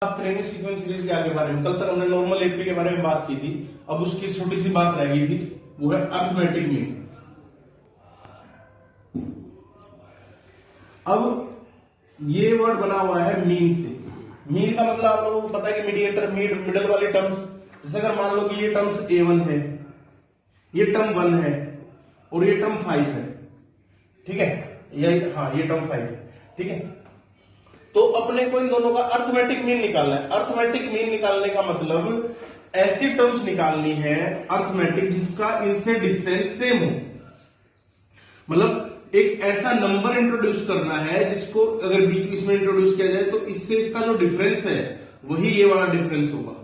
बात करेंगे sequence series के आगे बारे में। कल तक हमने नॉर्मल एपी के बारे में बात की थी, अब उसकी छोटी सी बात रह गई थी, वो है अरिथमेटिक मीन। अब ये वर्ड बना हुआ है मीन से। मीन का मतलब आप लोगों को पता है कि मीडिएटर, मिडल वाले टर्म्स, जैसे अगर मान लो कि ये टर्म्स A1 है, ये टर्म 1 है और ये टर्म 5 है, ठीक है, ये टर्म 5 है, ठीक है। तो अपने को इन दोनों का अरिथमेटिक मीन निकालना है। अरिथमेटिक मीन निकालने का मतलब ऐसी टर्म्स निकालनी है अरिथमेटिक जिसका इनसे डिस्टेंस सेम हो। मतलब एक ऐसा नंबर इंट्रोड्यूस करना है जिसको अगर बीच बीच में इंट्रोड्यूस किया जाए तो इससे इसका जो डिफरेंस है वही ये वाला डिफरेंस होगा,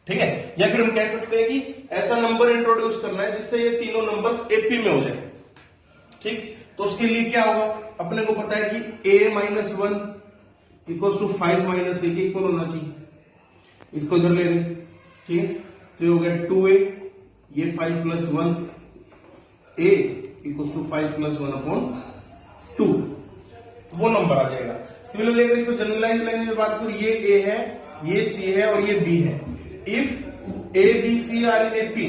ठीक है। या फिर हम कह सकते हैं कि ऐसा नंबर इंट्रोड्यूस करना है जिससे ये तीनों नंबर्स एपी में हो जाए, ठीक। तो उसके लिए क्या होगा, अपने को पता है कि a minus 1 equal to 5 minus A के इक्वल होना चाहिए। इसको इधर ले लें, ठीक है। तो ये हो गया 2a, ये 5 plus 1 a equal to 5 plus 1 upon 2, वो नंबर आ जाएगा। सिमिलरली अगर इसको जनरलाइज लैंग्वेज में बात करूं, ये a है, ये c है और ये b है। If a b c are in AP,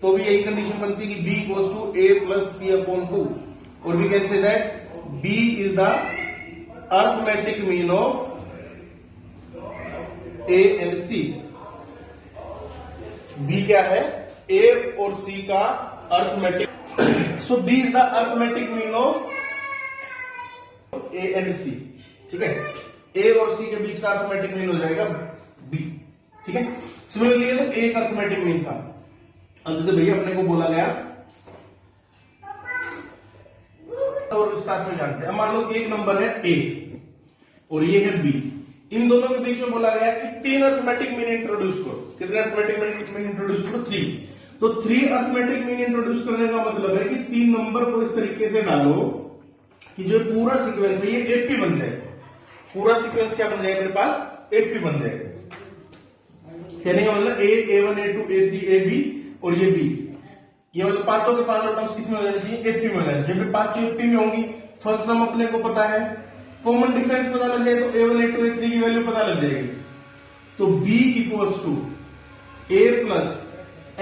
तो भी यही कंडीशन बनती है कि b equal to a plus c upon 2, और we can say that b is the arithmetic mean of a and c। b क्या है, a और c का arithmetic, so b is the arithmetic mean of a and c, ठीक है। a और c के बीच का अरिथमेटिक मीन हो जाएगा b, ठीक है। सिमिलरली ये तो एक अरिथमेटिक मीन था। अब जैसे भैया अपने को बोला गया और विस्तार से जानते हैं, मान लो कि एक नंबर है a और ये है b, इन दोनों के बीच में बोला गया कि 3 अरिथमेटिक मीन इंट्रोड्यूस करो। कितने अरिथमेटिक मीन इंट्रोड्यूस करो? 3। तो 3 अरिथमेटिक मीन इंट्रोड्यूस करने का मतलब है कि 3 नंबर को इस तरीके से डालो कि जो पूरा सीक्वेंस है ये एपी बन जाए। पूरा सीक्वेंस क्या बन जाएगा मेरे पास? एपी बन जाएगा। कहने का मतलब a1 a2 a3 ab और ये b, ये मतलब पांचों के पांचों टर्म्स किसमें हो जानी चाहिए? एपी में हो जानी चाहिए। जब पांचों एपी में होंगी, फर्स्ट टर्म अपने को पता है, कॉमन डिफरेंस पता लग जाए तो a1 a2 a3 की वैल्यू पता लग जाएगी। तो b equals to a plus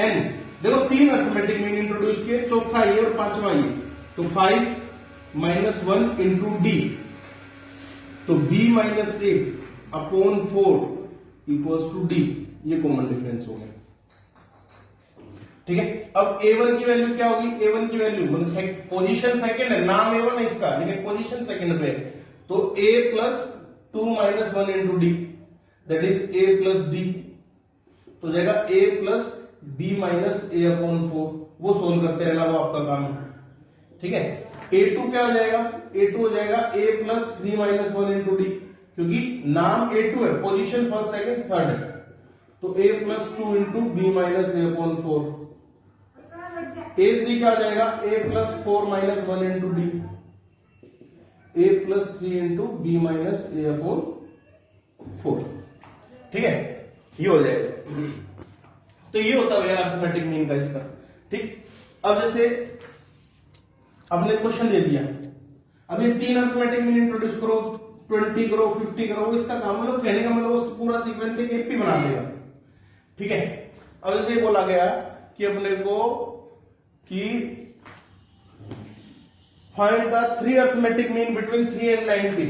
n, देखो 3 अरिथमेटिक मीन इंट्रोड्यूस किए, चौथा ये और पांचवा ये, तो 5 माइनस 1 इंटू d, तो b minus a upon 4 equals to d, ये कॉमन डिफरेंस हो गया, ठीक है। अब a1 की वैल्यू क्या होगी? a1 की वैल्यू मतलब पोजीशन सेकंड है, नाम a1 है इसका, लेकिन पोजीशन सेकंड पे, तो a plus 2 minus 1 into D, that is a plus D, तो जाएगा a plus b minus a upon 4। वो सोल्व करते रहना, वो आपका काम है, ठीक है। a2 क्या हो जाएगा? a2 हो जाएगा a plus 3 minus 1 into D, क्योंकि नाम a2 है, पोजीशन फर्स्ट सेकंड थर्ड है, तो a plus 2 into b minus a upon 4। a3 क्या हो जाएगा? a plus 4 minus 1 into D, a plus 3 into b minus a upon 4, ठीक है, ये हो जाएगा। तो ये होता है अरिथमेटिक मीन का इसका, ठीक। अब जैसे आपने क्वेश्चन दे दिया, अब ये 3 अरिथमेटिक मीन इंट्रोड्यूस करो, 20 करो, 50 करो, इसका काम मतलब कहने का मतलब वो पूरा सीक्वेंस एक एपी बना देगा, ठीक है। अब जैसे बोला गया कि अपने को कि find the 3 arithmetic mean between 3 and 90,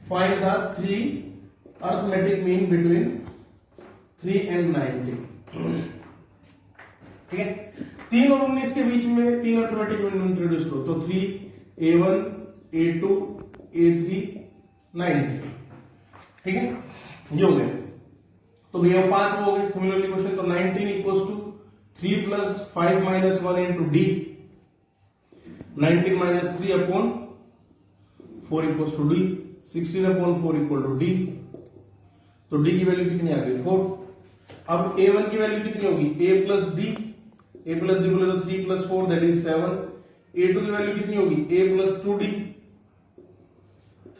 find the 3 arithmetic mean between 3 and 90, ठीक है। 3 और 19 के बीच में 3 अरिथमेटिक मीन इंट्रोड्यूस करो, तो 3 a1 a2 a3 90, ठीक है, ये हो गए। तो भैया 5 हो गए। सिमिलरली क्वेश्चन, तो 19 equals to 3 plus 5 minus 1 into D, 19 minus 3 upon 4 equals to D, 16 upon 4 equal to D, तो डी की वैल्यू कितनी आ गई? 4। अब a1 की वैल्यू कितनी होगी? a plus D, a plus D बोले तो 3 प्लस 4 दैट इज 7। a2 की वैल्यू कितनी होगी? a plus 2d,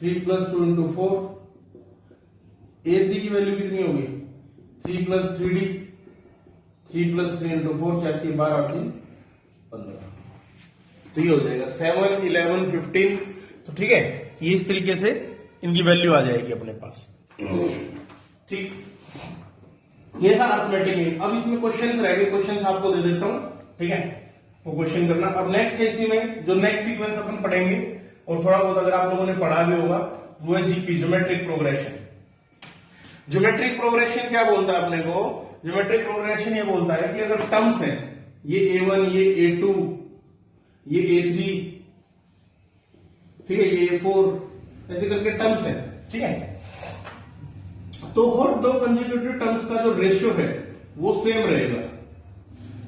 3 plus 2 into 4। a3 की वैल्यू कितनी होगी? 3 प्लस 3d, 3 प्लस 3 इंटू 4, 4 की 12 8 15, तो ये हो जाएगा 7 11 15। तो ठीक है, ये इस तरीके से इनकी वैल्यू आ जाएगी अपने पास। ठीक, ये था अर्थमेटिक मीन। अब इसमें क्वेश्चन रह गए, क्वेश्चन आपको दे देता हूं, ठीक है, वो क्वेश्चन करना। अब नेक्स्ट इसी में जो नेक्स्ट सीक्वेंस अपन पढ़ेंगे और थोड़ा बहुत अगर आप लोगों ने पढ़ा भी होगा वो है GP, geometric progression. Geometric progression क्या बोलता है अपने को? ज्योमेट्रिक प्रोग्रेशन ये बोलता है कि अगर टर्म्स है, ये A1, ये A2, ये A3, ठीक है, ये A4, ऐसे करके टर्म्स है, ठीक है, तो हर दो कंसेक्यूटिव टर्म्स का जो रेशियो है वो सेम रहेगा।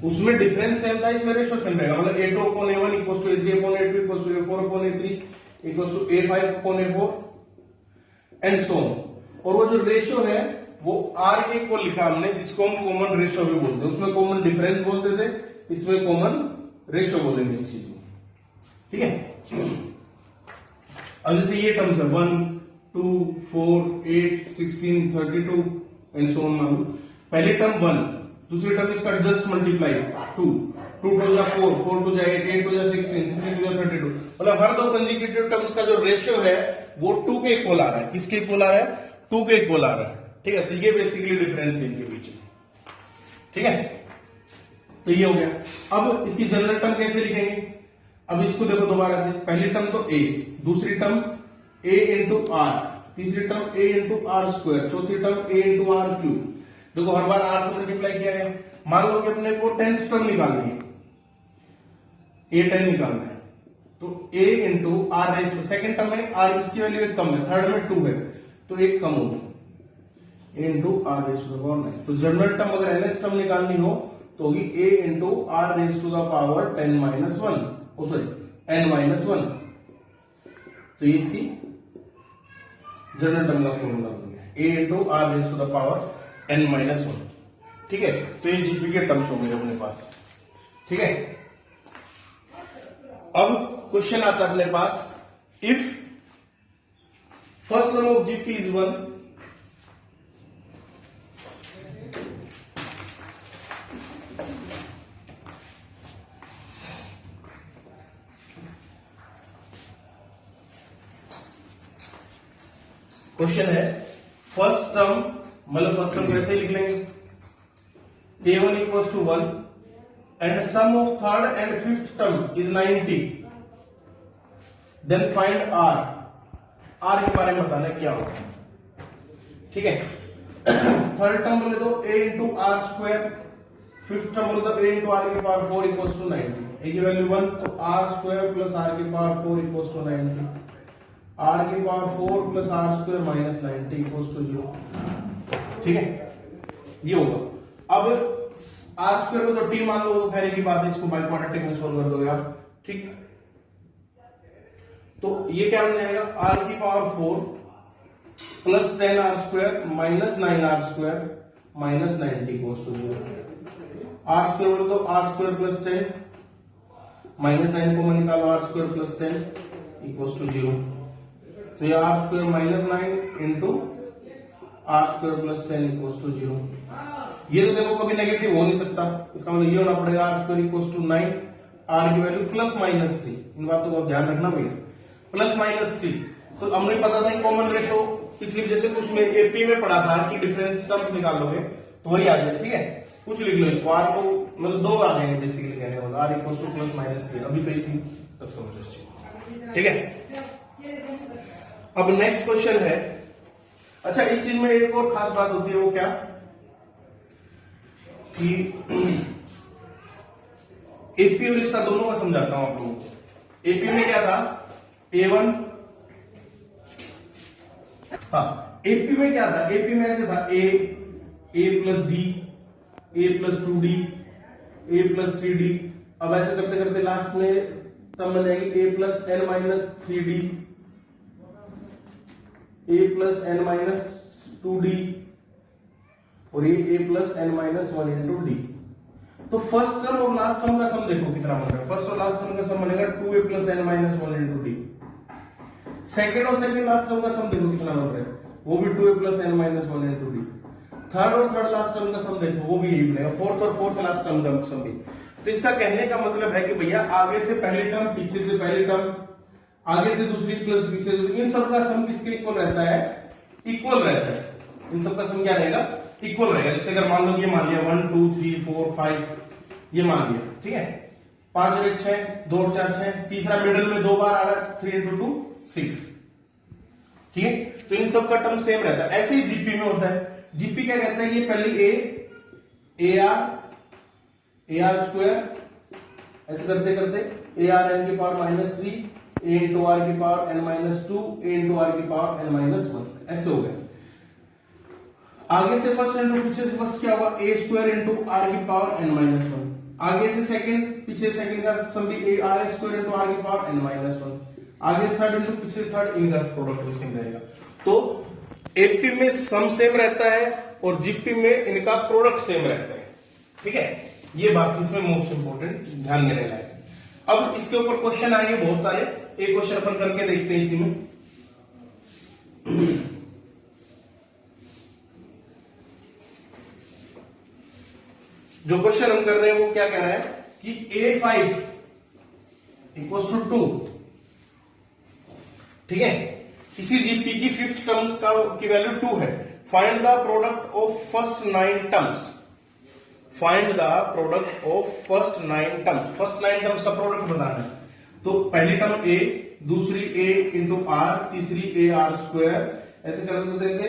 उसमें डिफरेंस सेम था, इसमें रेशियो सेम रहेगा। मतलब A2 upon A1 equals to A3 upon A2 equals to A4 upon A3 equals to A5 upon A4 and so on. और वो जो रेशियो है वो R को लिखा हमने, जिसको हम कॉमन रेशियो भी बोलते हैं। उसमें कॉमन डिफरेंस बोलते थे, इसमें कॉमन रेशियो बोलेंगे इस चीज को, ठीक है। अब जैसे ये टर्म्स है 1, 2, 4, 8, 16, 32 एंड सो ऑन। पहली टर्म 1, दूसरी टर्म इसका जस्ट मल्टीप्लाई 2, 2 टू जा 4, 4 टू जा 8, 8 टू जा 16, 16 टू जा 32। मतलब हर दो कंसेक्यूटिव टर्म्स का जो रेशियो है वो 2 के इक्वल आ रहा है। किसके इक्वल आ रहा है? 2 के इक्वल आ रहा है, ठीक है। तो ये बेसिकली डिफरेंस है इनके बीच में, ठीक है। तो ये हो गया। अब इसकी जनरल टर्म कैसे लिखेंगे? अब इसको देखो दोबारा से, पहली टर्म तो A, दूसरी टर्म A इंटू R, तीसरी term A into R square, चौथी term A into R cube. देखो हर बार R से मल्टीप्लाई किया गया। मान लो कि अपने को 10th टर्म निकालनी है, A10 निकालना है, तो A into R ratio, second term में R इसकी वैल्यू एक कम है, थर्ड में 2 है, तो एक कम होगा, A into R ratio power 9। तो जनरल टर्म अगर nth टर्म निकालनी हो तो होगी A into R raise to the power 10 minus 1, n minus 1। तो ये इसकी जनरल टर्म का फॉर्मूला हो गया, A into R raise to the power n minus 1, ठीक है। तो ये जीपी के टर्म्स होंगे अपने पास, ठीक है। अब क्वेश्चन आता है अपने पास, if first term of GP is 1, question है फर्स्ट टर्म, मतलब फर्स्ट टर्म कैसे लिख लेंगे? A1 equals to 1 and sum of third and fifth term is 90. Then find R. R के बारे में बताना क्या होगा, ठीक है। थर्ड टर्म बोले तो A into R square, fifth term बोले तो A इंटू R के पावर 4 इक्वल्स टू 90। A की वैल्यू 1, तो R स्क्वायर प्लस R के पावर 4 इक्वल्स टू 90, R के power 4 plus R square minus 90 equals to 0, ठीक है। ये होगा। अब R स्क्वायर को तो T मान लो, तो खैर की बात है, इसको बाय क्वाड्रेटिक में सोल्व कर दोगे आप, ठीक। तो ये क्या बन जाएगा? R की power 4 plus 10R square minus 9R square minus 90 equals to 0। R square बोलो तो R स्क्वायर प्लस 10 माइनस 9 को निकालो, R square plus 10 equals to 0। तो ये R square minus 9 into R square plus 10 equals to 0। ये तो देखो कभी नेगेटिव हो नहीं सकता, इसका मतलब ये होना पड़ेगा R square equals to 9, R की वैल्यू प्लस माइनस 3। इन बातों को ध्यान रखना भैया, प्लस माइनस 3। तो हमने पता था कि कॉमन रेशो पिछले जैसे कुछ में एपी में पढ़ा था कि डिफरेंस टर्म्स निकाल लोगे तो वही आ जाए, ठीक है। कुछ लिख लो इसको, R को मतलब दो आ जाएंगे बेसिकली कहने वाला, R equals two plus minus 3। अभी तो इसी तक समझ, ठीक है। अब नेक्स्ट क्वेश्चन है, अच्छा इस चीज में एक और खास बात होती है, वो क्या कि एपी और इसका दोनों का समझाता हूं आप लोगों को। एपी में क्या था? A1, हाँ एपी में क्या था? एपी में ऐसे था A plus D, A plus 2D, A plus 3D। अब ऐसे करते करते लास्ट में तब बन जाएगी A plus n minus 3D, A plus n minus 2D और ये A plus n minus 1 into D. तो फर्स्ट टर्म और लास्ट टर्म का सम देखो कितना बन रहा है। फर्स्ट और लास्ट टर्म का सम बनेगा 2A plus n minus 1 into D. Second और सेकेंड लास्ट टर्म का सम देखो कितना बन रहा है, वो भी 2A plus n minus 1 into D. Third और थर्ड लास्ट टर्म का सम देखो, वो भी यही बनेगा। फोर्थ और फोर्थ लास्ट टर्म का सम भी। तो इसका कहने का मतलब है कि भैया आगे से पहली टर्म, पीछे से पहली टर्म, आगे से दूसरी प्लस पीछे से, इन सब का सम किसके इक्वल रहता है? इक्वल रहता है, इन सबका सम क्या रहेगा, इक्वल रहेगा। जैसे अगर मान लो ये मान लिया 1 2 3 4 5 ये मान लिया, ठीक है, 5 और 1 6, 2 और 4 6, तीसरा मिडिल में 2 बार आ रहा है, 3 into 2 6, ठीक है। तो इन सब का टर्म सेम रहता है। ऐसे ही जीपी में होता है। जीपी क्या कहता है, ये पहले ए आर स्क्वायर ऐसे करते करते ए आर एन की पावर -3 ए इंटू आर की power N -2 A into R की पावर एन -1 ऐसे हो गया। आगे से फर्स्ट इंटू पीछे से फर्स्ट क्या हुआ, ए स्क्वायर इंटू आर की पावर एन -1, आगे से सेकंड पीछे सेकंड का सम भी A R square into R की पावर एन -1, आगे थर्ड इंटू पीछे थर्ड, इनका प्रोडक्ट भी सेम रहेगा। तो एपी में सम सेम रहता है और जीपी में इनका प्रोडक्ट सेम रहता है, ठीक है। ये बात इसमें मोस्ट इंपोर्टेंट ध्यान देने लायक। अब इसके ऊपर क्वेश्चन आएंगे बहुत सारे, एक क्वेश्चन अपन करके देखते हैं इसी में। जो क्वेश्चन हम कर रहे हैं वो क्या कह रहा है कि A5 इक्वल्स टू 2, ठीक है। इसी जीपी की फिफ्थ टर्म की वैल्यू 2 है। Find the product of first 9 terms. Find the product of first 9 terms. First 9 terms का प्रोडक्ट बताना है। तो पहली टर्म ए, दूसरी ए इंटू आर, तीसरी ए आर स्क्वायर, ऐसे करके देंगे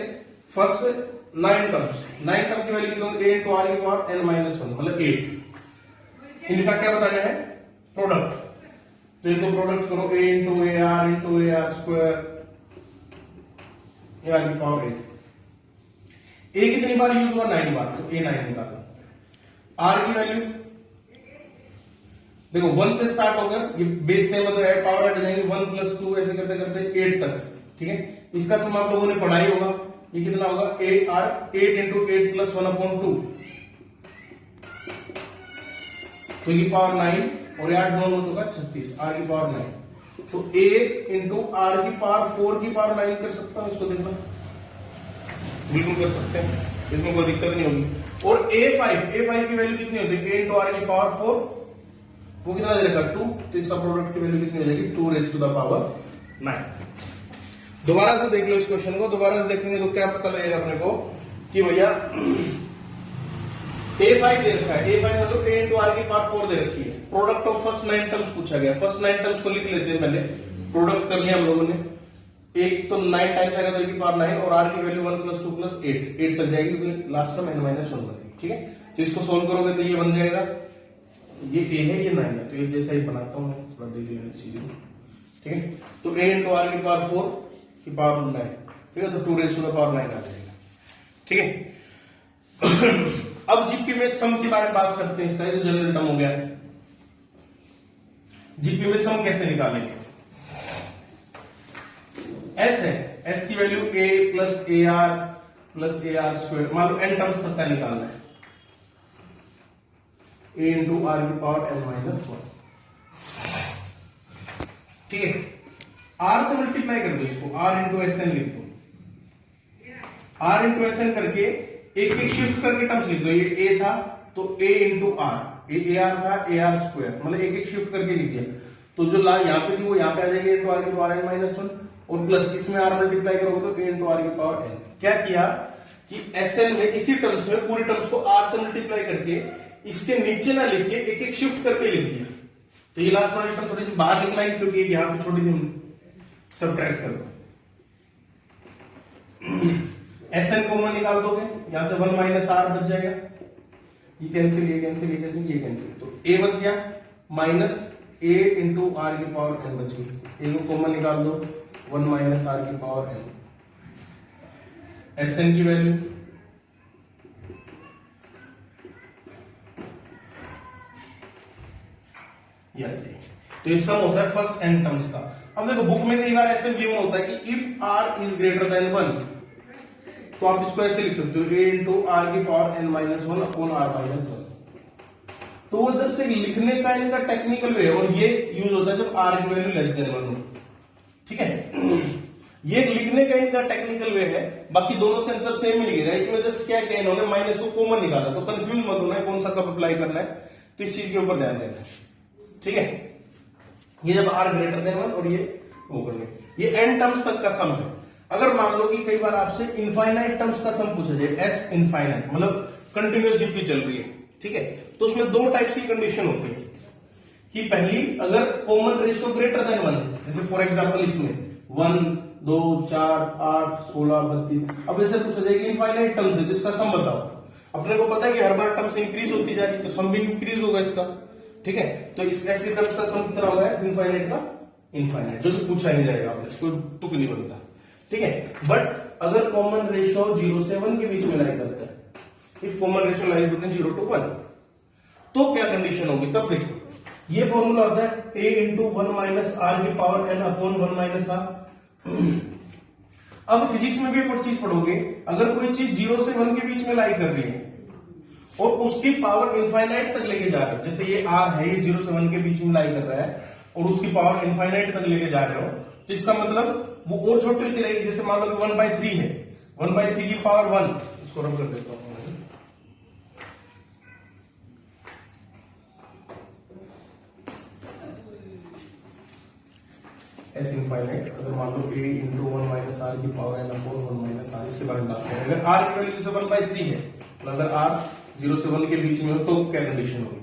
फर्स्ट 9 टर्म्स। 9 टर्म की वैल्यू कितनी, ए इंटू आर की पावर एन -1 मतलब 8। इनका क्या बताना है, प्रोडक्ट। तो इनको प्रोडक्ट करो, A into A R square A R की पावर 8। ए कितनी बार यूज हुआ, 9 बार, तो ए 9 निकालो। आर की वैल्यू देखो 1 से स्टार्ट होगा, ये बेस से मतलब ऐड पावर ऐड जाएंगे 1 + 2 ऐसे करते करते 8 तक, ठीक है। इसका सम आप लोगों ने पढ़ाई होगा, ये कितना होगा, 8 इंटू 8 + 1/2, तो ये पावर 9 और 8 दोनों हो चुका 36, आर की पावर 9। तो 8 इंटू आर की पावर 4 की पावर 9 कर सकता हूं, इसको देखना बिल्कुल कर सकते हैं, इसमें कोई दिक्कत नहीं होगी। और A5 की वैल्यू कितनी होती है, a इंटू आर की पावर 4, वो कितना दे रखा 2, तो इसका प्रोडक्ट की वैल्यू कितनी हो जाएगी, 2⁹9। दोबारा से देख लो इस क्वेश्चन को, दोबारा से देखेंगे तो क्या पता लगेगा अपने को कि भैया A5 दे रखा है, A5 मतलब a इंटू आर की पावर 4 दे रखी है। प्रोडक्ट ऑफ फर्स्ट 9 टर्म्स पूछा गया, फर्स्ट 9 टर्म्स को लिख लेते हैं पहले। प्रोडक्ट कर लिया हम लोगों ने, एक तो 9 टाइम्स आएगा तो e की पावर 9 और r की वैल्यू 1 + 2 + 8 तक जाएगी, क्योंकि लास्ट टर्म n - 1 बनेगी, ठीक है। तो इसको सोल्व करोगे तो ये बन जाएगा, ये a है ये 9 है, तो ये जैसा ही बनाता हूं मैं, थोड़ा देख लेना चीजों को, ठीक है। तो a इंटू आर की पावर 4 की पावर 9, ठीक है, तो 2⁹9 आ जाएगा, ठीक है। अब जीपी में सम के बारे में बात करते हैं, इसका तो जनरल टर्म हो गया है। जीपी में सम कैसे निकालेंगे, एस है, एस की वैल्यू a + ar स्क्वायर, मान लो n टर्म्स तक का निकालना है, a इंटू आर की पावर n - 1, ठीक है। r से मल्टीप्लाई कर दो इसको, r इंटू एस एन लिख दो, r इंटू एस एन करके एक एक शिफ्ट करके टर्म्स लिख दो। ये a था तो a into R, A R था ए आर स्क्वायर, मतलब एक एक शिफ्ट करके लिख दिया। तो जो ला यहाँ पे थी वो यहाँ पे आ जाएगी, इंटू आर की पावर n - 1, और प्लस इसमें r मल्टीप्लाई करोगे तो a इंटू आर की पावर n। क्या किया कि Sn में इसी टर्म्स में पूरी टर्म्स को r से मल्टीप्लाई करके इसके नीचे ना लिख के एक एक शिफ्ट करके लिख दिया। तो ये लास्ट वाली टर्म थोड़ी सी बाहर निकलाएंगे क्योंकि यहाँ पे छोटी सी सबट्रैक्ट कर दो। Sn कॉमन निकाल दोगे, यहां से 1 - r बच जाएगा, ये कैंसिल ये कैंसिल ये कैंसिल ये कैंसिल, तो a बच गया माइनस a इंटू आर की पावर n बच गई। a को कॉमन निकाल दो, 1 - r की पावर n। Sn की वैल्यू ये आ जाएगी। तो ये सम होता है फर्स्ट n टर्म्स का। अब देखो बुक में कई बार ऐसे गिवन होता है कि if r is greater than 1, तो आप इसको ऐसे लिख सकते हो, a इंटू आर की पावर n - 1 अपॉन r - 1। तो वो जस्ट एक लिखने का इनका टेक्निकल वे है, और ये यूज होता है जब r की वैल्यू लेस देन 1 हो, ठीक है। ये लिखने का इनका टेक्निकल वे है, बाकी दोनों से आंसर सेम ही लिखेगा। इसमें जस्ट क्या किया इन्होंने, माइनस को कॉमन निकाला, तो कंफ्यूज मत होना है कौन सा कब अप्लाई करना है, तो इस चीज के ऊपर ध्यान देना है, ठीक है। ये जब r ग्रेटर देन 1 और ये ओवर में, ये n टर्म्स तक का सम है। अगर मान लो कि कई बार आपसे इनफाइनाइट टर्म्स का सम पूछा जाए, एस इनफाइनाइट मतलब कंटिन्यूअस जीपी चल रही है, ठीक है, तो उसमें दो टाइप्स की कंडीशन होती है कि पहली, अगर कॉमन रेशियो ग्रेटर देन 1 है, जैसे फॉर एग्जांपल इसमें 1 2 4 8 16 32, अब ऐसे पूछा जाए कि इनफाइनाइट टर्म्स है तो इसका सम बताओ। अपने को पता है कि हर बार टर्म्स इंक्रीज होती जा रही है तो सम भी इंक्रीज होगा इसका, ठीक है, तो इस ऐसे टर्म्स का सम कितना होगा इनफाइनाइट का, इनफाइनाइट, जो कि पूछा नहीं जाएगा आपने, इसको तुक नहीं बनता, ठीक है। बट अगर कॉमन रेशियो 0 से 1 के बीच में लाई करता है, if common ratio lies between 0 to 1, तो क्या कंडीशन होगी, तब देखो ये फॉर्मूला होता है a इंटू 1 माइनस आर की power n upon 1 minus R. अब फिजिक्स में भी एक और चीज पढ़ोगे, अगर कोई चीज 0 से 1 के बीच में लाई कर रही है और उसकी पावर इनफाइनाइट तक लेके जा रहे हो, जैसे ये r है, ये 0 से 1 के बीच में लाई कर रहा है और उसकी पावर इनफाइनाइट तक लेके जा रहे हो, तो इसका मतलब वो और छोटी होती रहेगी। जैसे मान लो 1/3 है, 1/3 की पावर 1, इसको रब कर देता हूं, एस इनफाइनाइट, अगर मान लो a इंटू 1 माइनस आर की power n upon 1 minus R, इसके बारे में बात करें। अगर r की वैल्यू जैसे 1/3 है, तो अगर r 0 से 1 के बीच में हो तो क्या कंडीशन होगी,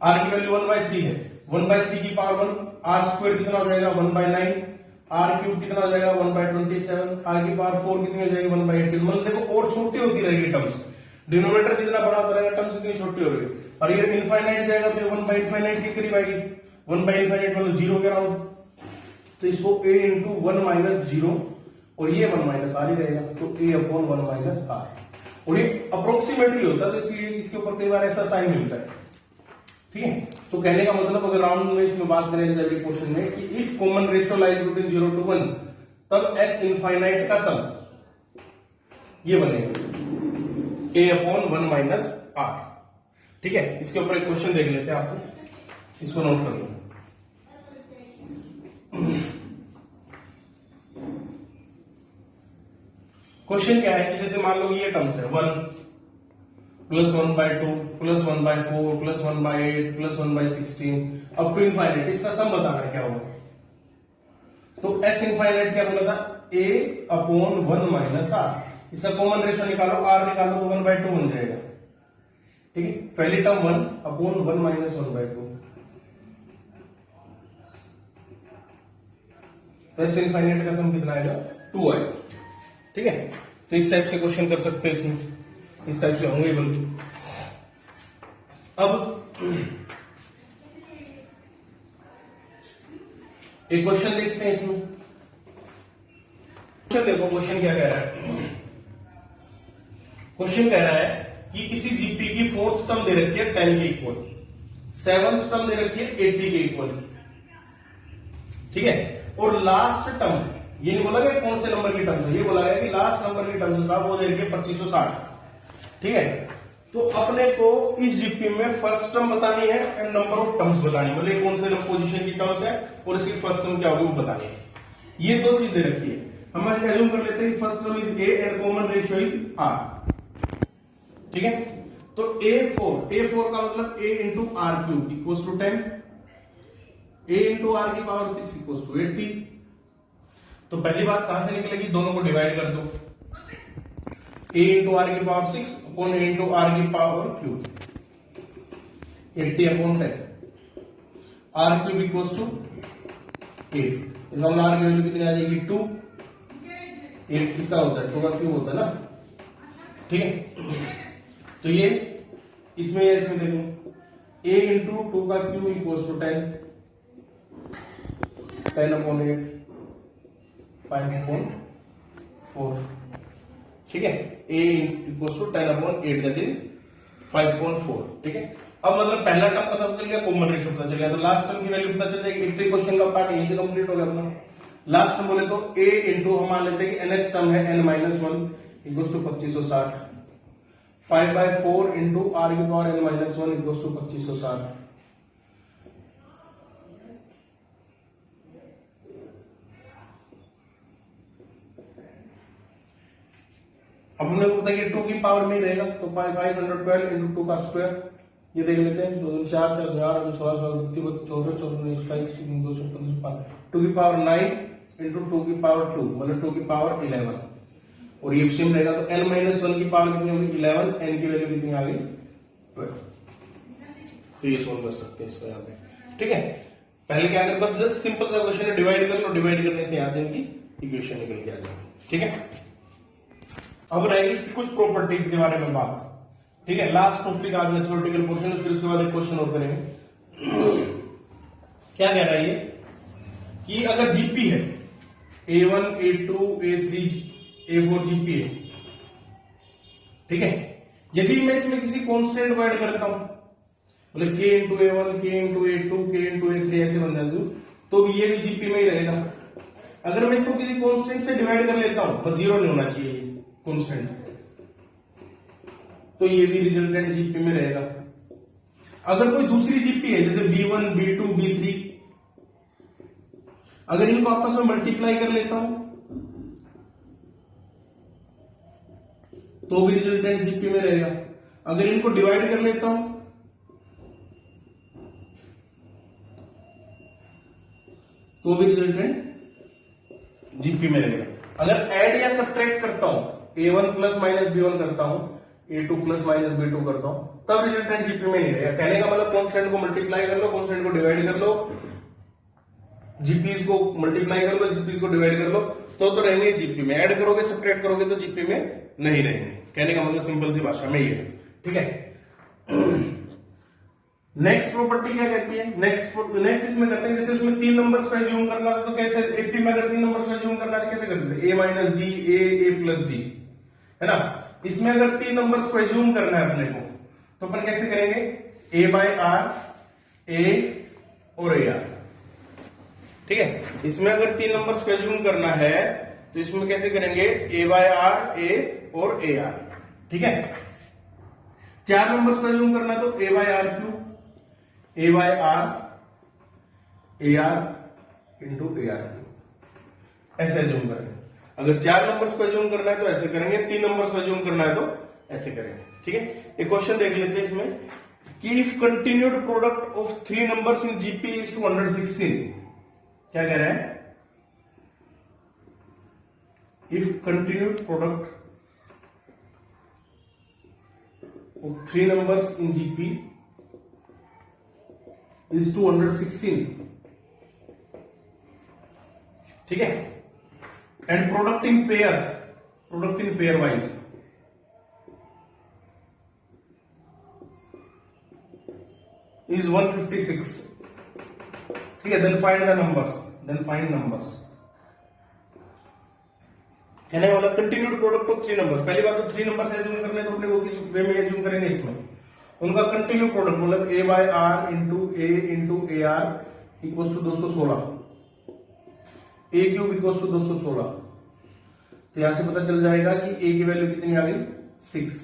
r की वैल्यू 1/3 है, 1/3 की पावर 1, r स्क्वायर कितना हो जाएगा 1/9, r क्यूब कितना हो जाएगा 1/27, r की पावर 4 कितनी हो जाएगी 1/18। मतलब देखो और छोटी होती रहेगी टर्म्स, डिनोमिनेटर जितना बड़ा होता रहेगा टर्म्स इतनी छोटी हो रही, और ये इनफाइनाइट जाएगा तो 1/इनफाइनाइट के करीब आएगी, 1/इनफाइनाइट मतलब 0 के अराउंड, तो इसको a इंटू 1 माइनस 0 और ये 1 माइनस आर ही रहेगा, तो a अपॉन 1 माइनस आर, और ये अप्रोक्सीमेटली होता है तो इसलिए इसके ऊपर कई बार ऐसा साइन मिलता है, ठीक है। तो कहने का मतलब अगर राउंड में इसमें बात करें जल्दी क्वेश्चन में कि if common ratio lies between 0 to 1, तब s इनफाइनाइट का सम ये बनेगा a अपॉन 1 माइनस आर, ठीक है। इसके ऊपर एक क्वेश्चन देख लेते हैं, आपको इसको नोट कर लो। क्वेश्चन क्या है कि जैसे मान लो ये टर्म्स है 1 plus 1/2 plus 1/4 plus 1/8 plus 1/16 up to infinite, इसका सम बताना है क्या होगा। तो s इनफाइनाइट क्या बोला था, a अपॉन 1 माइनस आर, इसका कॉमन रेशियो निकालो, r निकालो तो 1/2 बन जाएगा, ठीक है। पहली टर्म 1 अपॉन 1 माइनस 1/2, तो s इनफाइनाइट का सम कितना आएगा 2 आएगा, ठीक है। तो इस टाइप से क्वेश्चन कर सकते हैं, इसमें इस टाइप से होंगे बल्कि। अब एक क्वेश्चन देखते हैं इसमें, क्वेश्चन देखो, क्वेश्चन क्या कह रहा है। क्वेश्चन कह रहा है कि किसी जीपी की 4th टर्म दे रखी है 10 के इक्वल, 7th टर्म दे रखी है 80 के इक्वल, ठीक है, और लास्ट टर्म, ये नहीं बोला गया कौन से नंबर की टर्म है, ये बोला गया कि लास्ट नंबर की टर्म साहब वो दे रखी है 2560, ठीक है। तो अपने को इस जीपी में फर्स्ट टर्म बतानी है एंड नंबर ऑफ टर्म्स बतानी है, बोले कौन से पोजीशन की टर्म्स है और इसकी फर्स्ट टर्म क्या होगी वो बतानी है। ये दो चीज दे रखी है, हम एज्यूम कर लेते हैं कि first term is a and common ratio is r, ठीक है। तो a4 का मतलब a into R cube equals to 10, a into R की पावर 6 इक्वल्स टू 80। तो पहली बात कहां से निकलेगी, दोनों को डिवाइड कर दो, a इंटू आर की power 6 upon a into R की power cube, 80 upon 10, R cube equals to 8, इसका मतलब आर की वैल्यू कितनी आ जाएगी 2, 8 किसका होता है 2 का क्यूब होता है ना, ठीक है। तो ये इसमें देखो a इंटू 2 का cube equals to 10, 10 upon 8, 5 upon 4, ठीक है, a equals to 10 upon 8 that is 5.4, ठीक है। अब मतलब पहला टर्म पता चल गया, कॉमन रेशियो पता चल गया, तो लास्ट टर्म की वैल्यू पता चल जाएगी। एक क्वेश्चन का पार्ट यहीं से कंप्लीट हो गया अपना। लास्ट टर्म बोले तो a इंटू हम मान लेते हैं कि nth टर्म है n-1 equals to 2560, 5/4 into r की पावर n-1 इक्वल्स टू 2560, हमने को पता है कि 2 की पावर में रहेगा, तो 512 इंटू 2 का स्क्वायर, ये देख लेते हैं, 2 4 4 16 16 24 24 24 2 की पावर 9 इंटू 2 की पावर 2 मतलब 2 की पावर 11, और ये सेम रहेगा तो n माइनस 1 की पावर कितनी होगी 11, n की वैल्यू कितनी आ गई 12। तो ये सोल्व कर सकते हैं इसको यहाँ पे, ठीक है। पहले क्या करें, बस जस्ट सिंपल सा क्वेश्चन है, डिवाइड कर लो, डिवाइड करने से यहाँ से इनकी इक्वेशन निकल के आ जाएगी, ठीक है। अब रहेगी इसकी कुछ प्रॉपर्टीज के बारे में बात, ठीक है। लास्ट टॉपिक आज में थ्योरेटिकल पोर्शन, फिर उसके बाद एक क्वेश्चन और करेंगे। क्या कह रहा है ये कि अगर जीपी है A1 A2 A3 A4 GP है, ठीक है। यदि मैं इसमें किसी कांस्टेंट को ऐड करता हूं, मतलब k into A1 k into A2 k into A3 ऐसे बन जाए तो ये भी जीपी में ही रहेगा। अगर मैं इसको किसी कांस्टेंट से डिवाइड कर लेता हूं, बस जीरो नहीं होना चाहिए कांस्टेंट, तो ये भी रिजल्टेंट जीपी में रहेगा। अगर कोई दूसरी जीपी है जैसे B1 B2 B3, अगर इनको आपस में मल्टीप्लाई कर लेता हूं तो भी रिजल्टेंट जीपी में रहेगा। अगर इनको डिवाइड कर लेता हूं तो भी रिजल्टेंट जीपी में रहेगा। अगर ऐड या सब्ट्रैक्ट करता हूं, A1 प्लस माइनस B1 करता हूं, A2 प्लस माइनस B2 करता हूं, तब रिजल्टेंट जीपी में नहीं रहेगा। कहने का मतलब कांस्टेंट को मल्टीप्लाई कर लो, कांस्टेंट को डिवाइड कर लो, जीपीज को मल्टीप्लाई कर लो, जीपीज को डिवाइड कर लो, तो रहेंगे जीपी में। ऐड करोगे सब्ट्रैक्ट करोगे तो जीपी में नहीं रहेंगे। कहने का मतलब सिंपल सी भाषा में ये है, ठीक है। नेक्स्ट प्रॉपर्टी क्या कहती है, नेक्स्ट इसमें करते हैं, जैसे उसमें 3 नंबर्स का एज्यूम करना था तो कैसे, 80 में अगर 3 नंबर्स का एज्यूम करना था कैसे करते थे, a minus D a plus D, है ना। इसमें अगर 3 नंबर्स को एज्यूम करना है अपने को तो अपन कैसे करेंगे, a बाय आर a और a आर, ठीक है। इसमें अगर 3 नंबर्स को एज्यूम करना है तो इसमें कैसे करेंगे, a बाय आर a और a आर, ठीक है। 4 नंबर्स को एज्यूम करना तो a by R cube a by R A R into A R cube, ऐसे एज्यूम करेंगे। अगर 4 नंबर्स को एज्यूम करना है तो ऐसे करेंगे, 3 नंबर्स को एज्यूम करना है तो ऐसे करेंगे, ठीक है। एक क्वेश्चन देख लेते हैं इसमें कि if continued product of 3 numbers in GP is 216, क्या कह रहा है, if continued product of 3 numbers in GP is 216, ठीक है। And product in pairs, product in pair wise is 156, ठीक है। Then find the numbers, then find numbers. कहने वाला कंटिन्यूड प्रोडक्ट ऑफ 3 नंबर्स, पहली बात तो 3 नंबर्स एज्यूम करने तो अपने को किस वे में एज्यूम करेंगे, इसमें उनका कंटिन्यू प्रोडक्ट मतलब a by R into A R equal to 216, a cube equal to 216। तो यहां से पता चल जाएगा कि a की वैल्यू कितनी आ गई 6।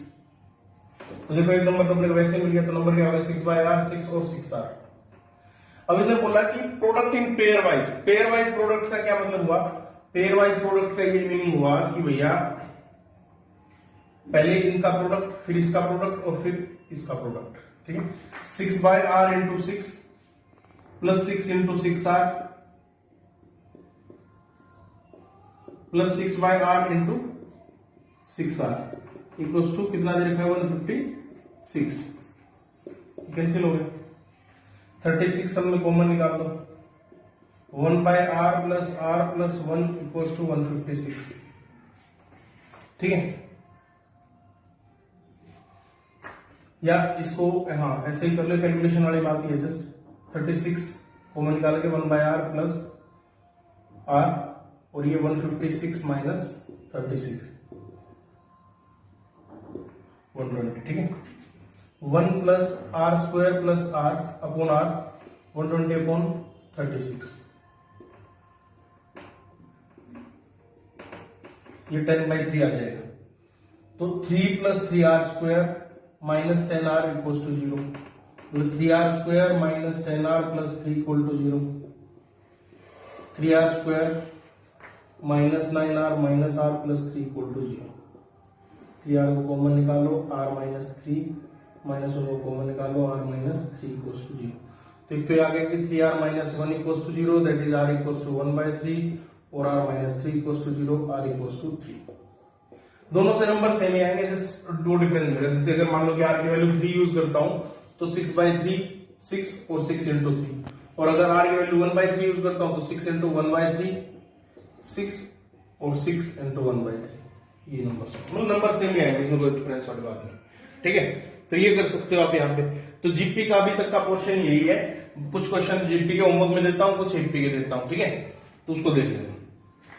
तो देखो एक नंबर तो अपने को वैसे मिल गया, तो नंबर क्या होगा 6 बाय आर 6 और 6 आर। अब इसने बोला कि product in pair wise, pair wise product का क्या मतलब हुआ, पेयर वाइज प्रोडक्ट का ये मीनिंग हुआ कि भैया पहले इनका प्रोडक्ट फिर इसका प्रोडक्ट और फिर इसका प्रोडक्ट, ठीक है। 6 by R into 6 plus 6 into 6 R plus 6 by R into 6 R equals to कितना दे रखा है 156, कैंसिल हो गए। 36 सब में कॉमन निकाल दो, 1 by R plus 1 equals to 156, ठीक है। या इसको हाँ ऐसे ही कर लो, कैलकुलेशन वाली बात ही है, जस्ट 36 कॉमन निकाल के 1 बाय आर प्लस आर और ये 156 माइनस 36 120, ठीक है। 1 plus R square plus R upon R 120 upon 36, ये 10/3 आ जाएगा। तो 3 plus 3r square minus 10r equal to 0, 3r square minus 10r plus 3 equal to 0, 3r square minus 9r minus r plus 3 equal to 0। 3r को common निकालो, r minus 3 minus 1 को common निकालो, r minus 3 equal to 0। तो एक तो आ गया कि 3r minus 1 equal to 0, that is r equal to 1/3 और r minus 3 equals to 0, r equals to 3। दोनों से नंबर सेम ही आएंगे, दो डिफरेंस मिलेगा। जैसे अगर मान लो कि r की वैल्यू 3 यूज करता हूं तो 6/3 6 और 6 इंटू 3, और अगर r की वैल्यू 1/3 यूज करता हूं तो 6 इंटू 1/3 6 और 6 इंटू 1/3। ये नंबर मतलब नंबर सेम ही आएंगे, इसमें कोई डिफरेंस वाली बात नहीं। ठीक है, तो ये कर सकते हो आप यहाँ पे। तो जीपी का अभी तक का पोर्शन यही है। कुछ क्वेश्चन जीपी के होमवर्क में देता हूँ, कुछ एपी के देता हूँ। ठीक है, तो उसको देख लेना।